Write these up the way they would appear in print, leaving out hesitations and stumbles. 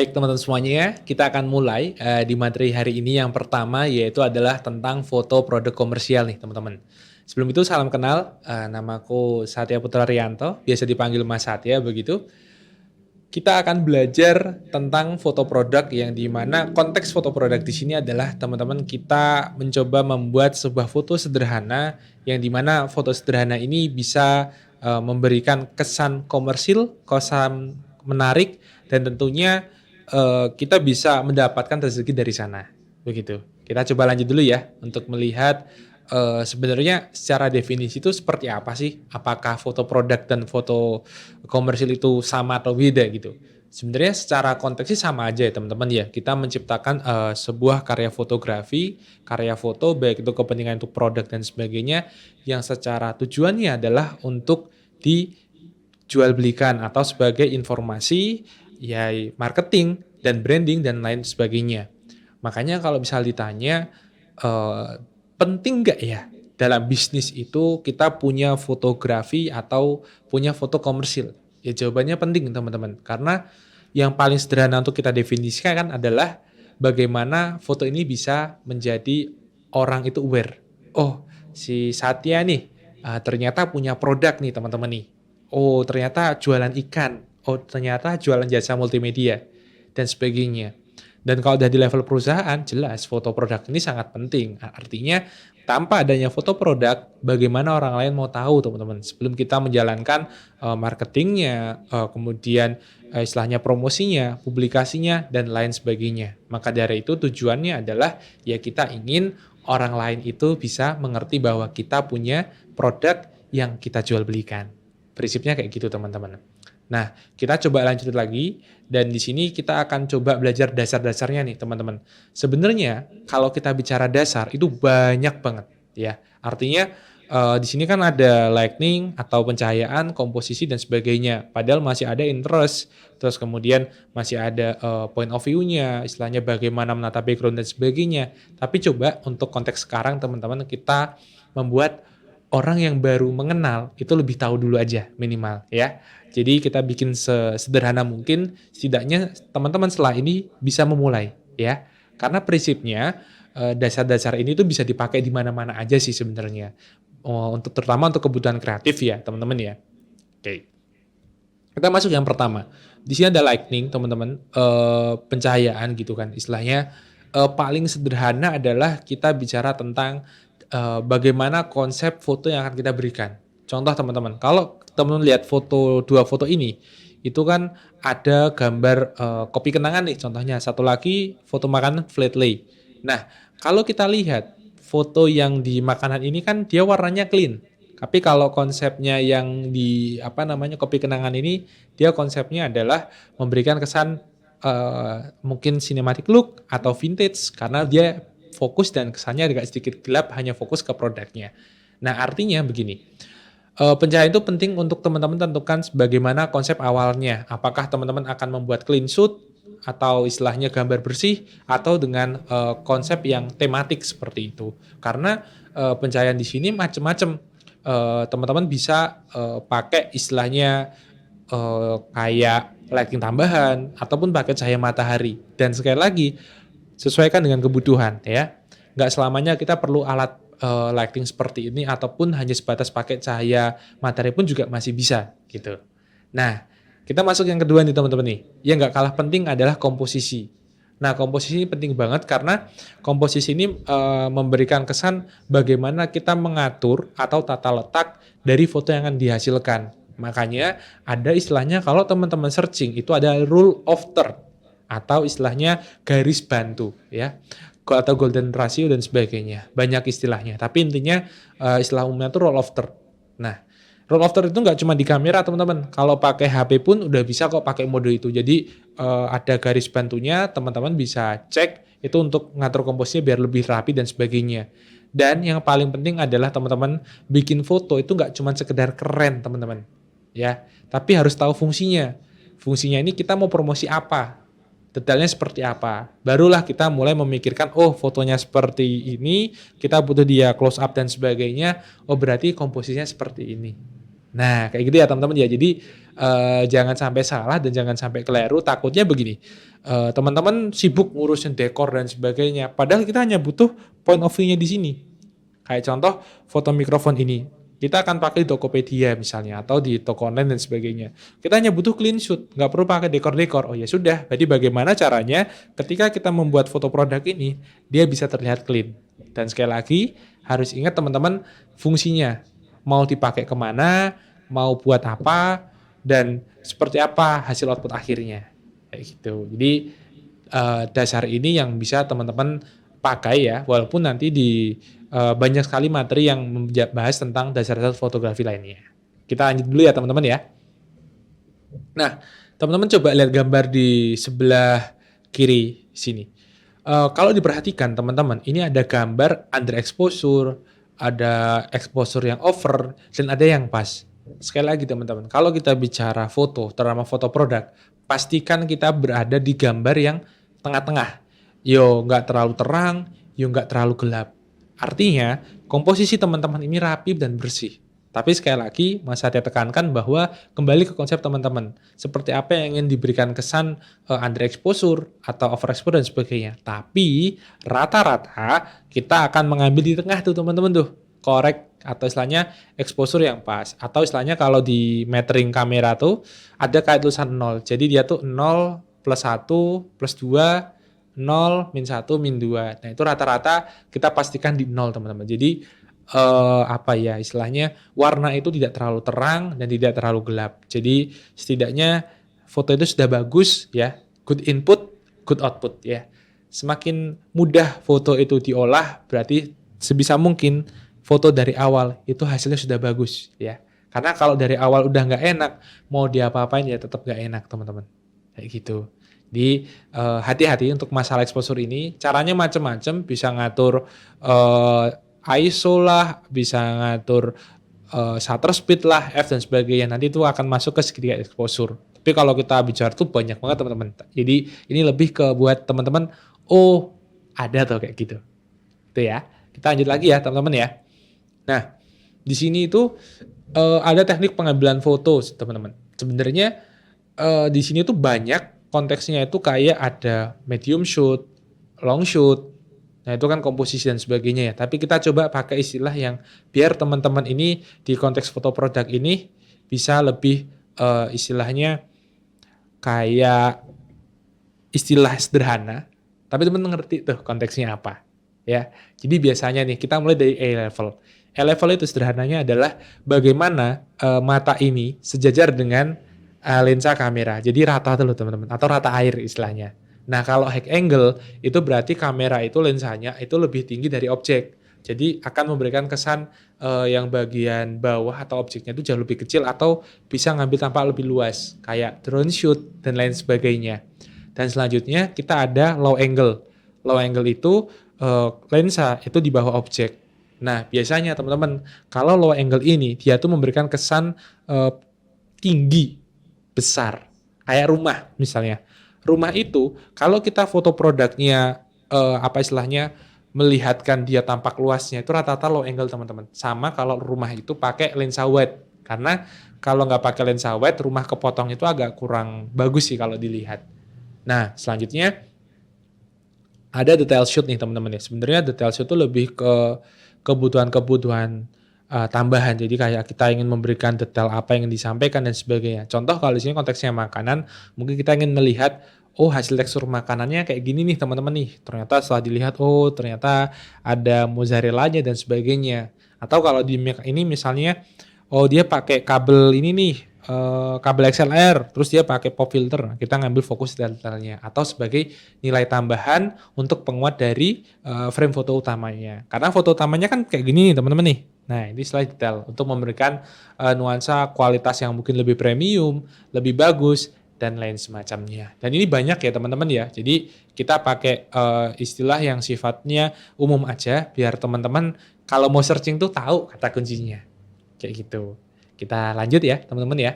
Baik teman-teman semuanya, kita akan mulai di materi hari ini yang pertama yaitu adalah tentang foto produk komersial nih teman-teman. Sebelum itu salam kenal, namaku Satya Putra Rianto, biasa dipanggil Mas Satya begitu. Kita akan belajar tentang foto produk yang di mana konteks foto produk di sini adalah teman-teman kita mencoba membuat sebuah foto sederhana yang di mana foto sederhana ini bisa memberikan kesan komersil, kesan menarik dan tentunya kita bisa mendapatkan rezeki dari sana. Begitu. Kita coba lanjut dulu ya untuk melihat sebenarnya secara definisi itu seperti apa sih? Apakah foto produk dan foto komersil itu sama atau beda gitu? Sebenarnya secara konteks sih sama aja ya teman-teman ya. Kita menciptakan sebuah karya fotografi, karya foto baik itu kepentingan untuk produk dan sebagainya yang secara tujuannya adalah untuk dijual belikan atau sebagai informasi ya marketing dan branding dan lain sebagainya. Makanya kalau misal ditanya eh, penting nggak ya dalam bisnis itu kita punya fotografi atau punya foto komersil? Ya jawabannya penting teman-teman. Karena yang paling sederhana untuk kita definisikan kan adalah bagaimana foto ini bisa menjadi orang itu aware. Oh, si Satya nih ternyata punya produk nih teman-teman nih. Oh, ternyata jualan ikan. Oh, ternyata jualan jasa multimedia dan sebagainya. Dan kalau udah di level perusahaan, jelas foto produk ini sangat penting. Artinya, tanpa adanya foto produk, bagaimana orang lain mau tahu, teman-teman. Sebelum kita menjalankan marketingnya, kemudian istilahnya promosinya, publikasinya, dan lain sebagainya. Maka dari itu tujuannya adalah ya kita ingin orang lain itu bisa mengerti bahwa kita punya produk yang kita jual belikan. Prinsipnya kayak gitu, teman-teman. Nah, kita coba lanjut lagi dan di sini kita akan coba belajar dasar-dasarnya nih, teman-teman. Sebenarnya kalau kita bicara dasar itu banyak banget ya. Artinya di sini kan ada lighting atau pencahayaan, komposisi dan sebagainya. Padahal masih ada interest, terus kemudian masih ada point of view-nya, istilahnya bagaimana menata background dan sebagainya. Tapi coba untuk konteks sekarang teman-teman kita membuat orang yang baru mengenal itu lebih tahu dulu aja minimal ya. Jadi kita bikin sesederhana mungkin, setidaknya teman-teman setelah ini bisa memulai ya. Karena prinsipnya dasar-dasar ini tuh bisa dipakai di mana-mana aja sih sebenarnya. Oh, untuk terutama untuk kebutuhan kreatif ya teman-teman ya. Oke. Kita masuk yang pertama. Di sini ada lighting teman-teman, pencahayaan gitu kan. Istilahnya paling sederhana adalah kita bicara tentang bagaimana konsep foto yang akan kita berikan. Contoh teman-teman, kalau teman-teman lihat dua foto ini, itu kan ada gambar kopi kenangan nih contohnya. Satu lagi foto makanan flat lay. Nah, kalau kita lihat foto yang di makanan ini kan dia warnanya clean. Tapi kalau konsepnya yang di kopi kenangan ini, dia konsepnya adalah memberikan kesan mungkin cinematic look atau vintage karena dia fokus dan kesannya agak sedikit gelap hanya fokus ke produknya. Nah, artinya begini. Pencahayaan itu penting untuk teman-teman tentukan bagaimana konsep awalnya. Apakah teman-teman akan membuat clean shoot atau istilahnya gambar bersih atau dengan konsep yang tematik seperti itu. Karena pencahayaan di sini macam-macam. Teman-teman bisa pakai istilahnya kayak lighting tambahan ataupun pakai cahaya matahari. Dan sekali lagi sesuaikan dengan kebutuhan ya. Nggak selamanya kita perlu alat lighting seperti ini ataupun hanya sebatas pakai cahaya matahari pun juga masih bisa gitu. Nah, kita masuk yang kedua nih teman-teman nih. Yang nggak kalah penting adalah komposisi. Nah, komposisi ini penting banget karena komposisi ini memberikan kesan bagaimana kita mengatur atau tata letak dari foto yang akan dihasilkan. Makanya ada istilahnya kalau teman-teman searching itu ada rule of third atau istilahnya garis bantu ya atau golden ratio dan sebagainya, banyak istilahnya tapi intinya istilah umumnya itu rule of third. Nah, rule of third itu nggak cuma di kamera teman-teman, kalau pakai HP pun udah bisa kok pakai mode itu. Jadi ada garis bantunya, teman-teman bisa cek itu untuk ngatur komposisinya biar lebih rapi dan sebagainya. Dan yang paling penting adalah teman-teman bikin foto itu nggak cuma sekedar keren teman-teman ya, tapi harus tahu fungsinya. Fungsinya ini kita mau promosi apa, detailnya seperti apa. Barulah kita mulai memikirkan, oh fotonya seperti ini, kita butuh dia close up dan sebagainya, oh berarti komposisinya seperti ini. Nah, kayak gitu ya teman-teman ya. Jadi jangan sampai salah dan jangan sampai keliru. Takutnya begini, teman-teman sibuk ngurusin dekor dan sebagainya. Padahal kita hanya butuh point of view-nya di sini. Kayak contoh foto mikrofon ini. Kita akan pakai di Tokopedia misalnya atau di toko online dan sebagainya. Kita hanya butuh clean shoot, nggak perlu pakai dekor-dekor. Oh ya sudah, jadi bagaimana caranya ketika kita membuat foto produk ini, dia bisa terlihat clean. Dan sekali lagi, harus ingat teman-teman fungsinya. Mau dipakai kemana, mau buat apa, dan seperti apa hasil output akhirnya. Kayak gitu. Jadi dasar ini yang bisa teman-teman pakai ya, walaupun nanti di banyak sekali materi yang membahas tentang dasar-dasar fotografi lainnya. Kita lanjut dulu ya teman-teman ya. Nah, teman-teman coba lihat gambar di sebelah kiri sini. Kalau diperhatikan teman-teman, ini ada gambar underexposure, ada exposure yang over, dan ada yang pas. Sekali lagi teman-teman, kalau kita bicara foto, terutama foto produk, pastikan kita berada di gambar yang tengah-tengah. Yo nggak terlalu terang, yo nggak terlalu gelap. Artinya, komposisi teman-teman ini rapi dan bersih. Tapi sekali lagi, Mas Satya tekankan bahwa kembali ke konsep teman-teman. Seperti apa yang ingin diberikan kesan underexposure atau overexposure dan sebagainya. Tapi rata-rata kita akan mengambil di tengah tuh teman-teman tuh. Korek atau istilahnya exposure yang pas. Atau istilahnya kalau di metering kamera tuh ada kayak tulisan 0. Jadi dia tuh 0 plus 1 plus 2 0, min 1, min 2. Nah itu rata-rata kita pastikan di 0 teman-teman. Jadi apa ya istilahnya warna itu tidak terlalu terang dan tidak terlalu gelap. Jadi setidaknya foto itu sudah bagus ya. Good input, good output ya. Semakin mudah foto itu diolah berarti sebisa mungkin foto dari awal itu hasilnya sudah bagus ya. Karena kalau dari awal udah nggak enak, mau diapa-apain ya tetap nggak enak teman-teman. Kayak gitu. Jadi hati-hati untuk masalah exposure ini. Caranya macam-macam, bisa ngatur ISO lah, bisa ngatur shutter speed lah, F dan sebagainya. Nanti itu akan masuk ke segitiga exposure. Tapi kalau kita bicara tuh banyak banget teman-teman. Jadi ini lebih ke buat teman-teman, oh ada tuh kayak gitu. Itu ya. Kita lanjut lagi ya teman-teman ya. Nah, di sini itu ada teknik pengambilan foto teman-teman. Sebenarnya di sini tuh banyak konteksnya itu kayak ada medium shoot, long shoot. Nah itu kan komposisi dan sebagainya ya. Tapi kita coba pakai istilah yang biar teman-teman ini di konteks foto produk ini bisa lebih istilahnya kayak istilah sederhana. Tapi teman-teman ngerti tuh konteksnya apa ya. Jadi biasanya nih kita mulai dari eye level. Eye level itu sederhananya adalah bagaimana mata ini sejajar dengan lensa kamera. Jadi rata tuh loh teman-teman. Atau rata air istilahnya. Nah kalau high angle itu berarti kamera itu lensanya itu lebih tinggi dari objek. Jadi akan memberikan kesan yang bagian bawah atau objeknya itu jauh lebih kecil atau bisa ngambil tampak lebih luas. Kayak drone shoot dan lain sebagainya. Dan selanjutnya kita ada low angle. Low angle itu lensa itu di bawah objek. Nah biasanya teman-teman kalau low angle ini dia tuh memberikan kesan tinggi, besar. Kayak rumah misalnya. Rumah itu kalau kita foto produknya apa istilahnya melihatkan dia tampak luasnya itu rata-rata low angle teman-teman. Sama kalau rumah itu pakai lensa wide. Karena kalau nggak pakai lensa wide rumah kepotong itu agak kurang bagus sih kalau dilihat. Nah selanjutnya ada detail shoot nih teman-teman ya. Sebenarnya detail shoot itu lebih ke kebutuhan-kebutuhan tambahan. Jadi kayak kita ingin memberikan detail apa yang disampaikan dan sebagainya. Contoh kalau di sini konteksnya makanan, mungkin kita ingin melihat oh hasil tekstur makanannya kayak gini nih teman-teman nih. Ternyata setelah dilihat oh ternyata ada mozzarellanya dan sebagainya. Atau kalau di ini misalnya oh dia pakai kabel ini nih kabel XLR, terus dia pakai pop filter. Kita ngambil fokus detailnya atau sebagai nilai tambahan untuk penguat dari frame foto utamanya. Karena foto utamanya kan kayak gini nih teman-teman nih. Nah ini slide detail untuk memberikan nuansa kualitas yang mungkin lebih premium, lebih bagus dan lain semacamnya. Dan ini banyak ya teman-teman ya. Jadi kita pakai istilah yang sifatnya umum aja biar teman-teman kalau mau searching tuh tahu kata kuncinya. Kayak gitu. Kita lanjut ya teman-teman ya.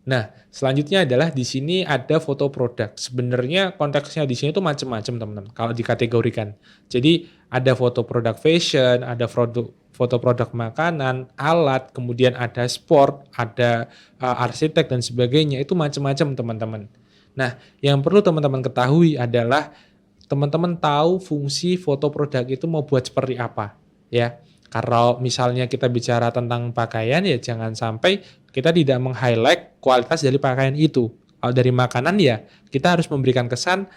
Nah selanjutnya adalah di sini ada foto produk. Sebenarnya konteksnya di sini tuh macam-macam teman-teman. Kalau dikategorikan. Jadi ada foto produk fashion, ada foto produk makanan, alat, kemudian ada sport, ada arsitek dan sebagainya, itu macam-macam teman-teman. Nah, yang perlu teman-teman ketahui adalah teman-teman tahu fungsi foto produk itu mau buat seperti apa, ya. Kalau misalnya kita bicara tentang pakaian, ya jangan sampai kita tidak meng-highlight kualitas dari pakaian itu. Kalau dari makanan, ya kita harus memberikan kesan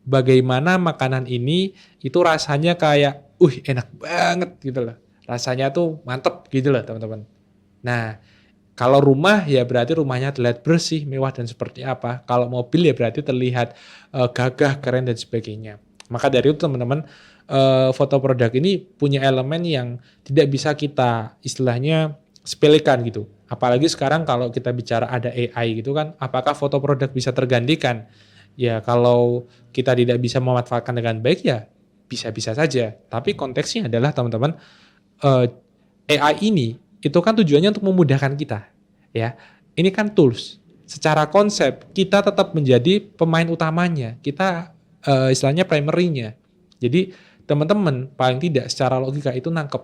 bagaimana makanan ini itu rasanya kayak, enak banget gitu loh. Rasanya tuh mantep gitu loh teman-teman. Nah, kalau rumah ya berarti rumahnya terlihat bersih, mewah dan seperti apa. Kalau mobil ya berarti terlihat gagah, keren dan sebagainya. Maka dari itu teman-teman, foto produk ini punya elemen yang tidak bisa kita istilahnya sepelekan gitu. Apalagi sekarang kalau kita bicara ada AI gitu kan, apakah foto produk bisa tergantikan? Ya kalau kita tidak bisa memanfaatkan dengan baik ya bisa-bisa saja. Tapi konteksnya adalah teman-teman, AI ini itu kan tujuannya untuk memudahkan kita, ya. Ini kan tools. Secara konsep kita tetap menjadi pemain utamanya. Kita istilahnya primary-nya. Jadi teman-teman paling tidak secara logika itu nangkep.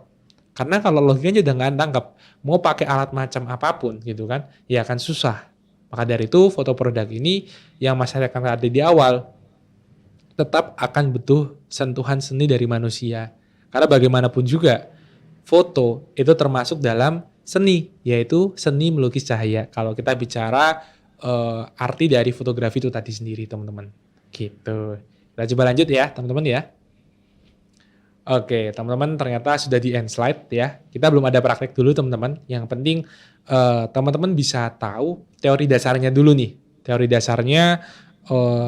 Karena kalau logikanya udah nggak nangkep, mau pakai alat macam apapun gitu kan, ya akan susah. Maka dari itu foto produk ini yang masyarakat ada di awal tetap akan butuh sentuhan seni dari manusia. Karena bagaimanapun juga foto itu termasuk dalam seni, yaitu seni melukis cahaya. Kalau kita bicara arti dari fotografi itu tadi sendiri, teman-teman. Gitu. Kita coba lanjut ya, teman-teman ya. Oke, teman-teman ternyata sudah di end slide ya. Kita belum ada praktek dulu, teman-teman. Yang penting teman-teman bisa tahu teori dasarnya dulu nih. Teori dasarnya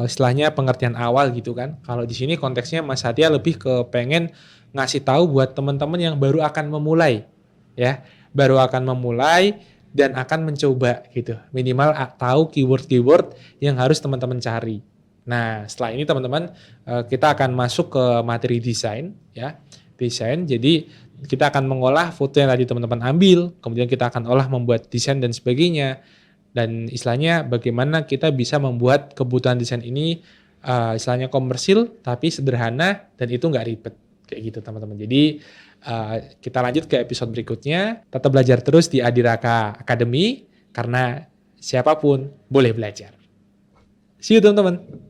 istilahnya pengertian awal gitu kan. Kalau di sini konteksnya Mas Satya lebih ke pengen ngasih tahu buat teman-teman yang baru akan memulai ya, baru akan memulai dan akan mencoba gitu. Minimal tahu keyword-keyword yang harus teman-teman cari. Nah, setelah ini teman-teman kita akan masuk ke materi desain ya. Desain. Jadi kita akan mengolah foto yang tadi teman-teman ambil, kemudian kita akan olah membuat desain dan sebagainya. Dan istilahnya bagaimana kita bisa membuat kebutuhan desain ini istilahnya komersil tapi sederhana dan itu nggak ribet kayak gitu teman-teman. Jadi kita lanjut ke episode berikutnya. Tetap belajar terus di Adiraka Academy karena siapapun boleh belajar. See you teman-teman.